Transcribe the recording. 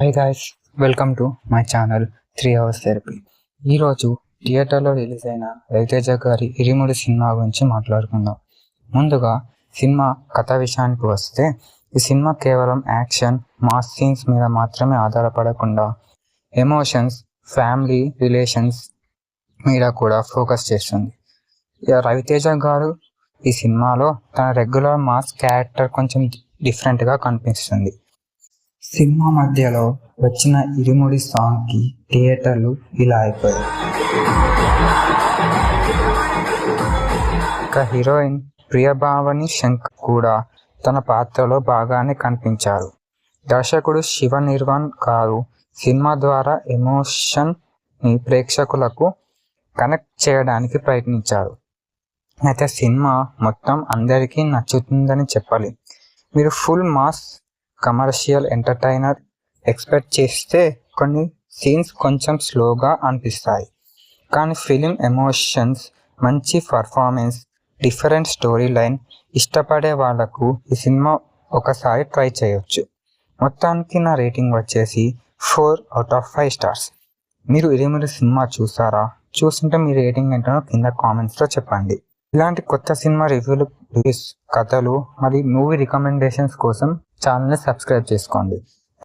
Hi guys, welcome to my channel 3 hours therapy. ఈరోజు థియేటర్లో release అయిన రవితేజ గారి ఇరుముడి సినిమా గురించి మాట్లాడుకుందాం. ముందుగా సినిమా కథ విషయానికి వస్తే, ఈ సినిమా కేవలం యాక్షన్, మాస్ సీన్స్ మీద మాత్రమే ఆధారపడకుండా ఎమోషన్స్, ఫ్యామిలీ రిలేషన్స్ మీద కూడా ఫోకస్ చేస్తుంది. రవితేజ గారు ఈ సినిమాలో తన రెగ్యులర్ మాస్ క్యారెక్టర్ కొంచెం డిఫరెంట్గా కనిపిస్తుంది. సినిమా మధ్యలో వచ్చిన ఇరుముడి సాంగ్కి థియేటర్లు ఇలా అయిపోయాయి. ఇక హీరోయిన్ ప్రియభావని శంకర్ కూడా తన పాత్రలో బాగానే కనిపించారు. దర్శకుడు శివ నిర్వాణ్ గారు సినిమా ద్వారా ఎమోషన్ని ప్రేక్షకులకు కనెక్ట్ చేయడానికి ప్రయత్నించారు. అయితే సినిమా మొత్తం అందరికీ నచ్చుతుందని చెప్పాలి. మీరు full mass commercial entertainer expect చేస్తే కొన్ని సీన్స్ కొంచెం స్లోగా అనిపిస్తాయి. కానీ ఫిలిం ఎమోషన్స్, మంచి పర్ఫార్మెన్స్, డిఫరెంట్ స్టోరీ లైన్ ఇష్టపడే వాళ్ళకు ఈ సినిమా ఒకసారి ట్రై చేయొచ్చు. మొత్తానికి నా రేటింగ్ వచ్చేసి 4/5 స్టార్స్. మీరు ఇరుముడి సినిమా చూసారా? చూస్తుంటే మీ రేటింగ్ ఏంటో కింద కామెంట్స్లో చెప్పండి. ఇలాంటి కొత్త సినిమా రివ్యూస్, కథలు మరియు మూవీ రికమెండేషన్స్ కోసం ఛానల్ని సబ్స్క్రైబ్ చేసుకోండి.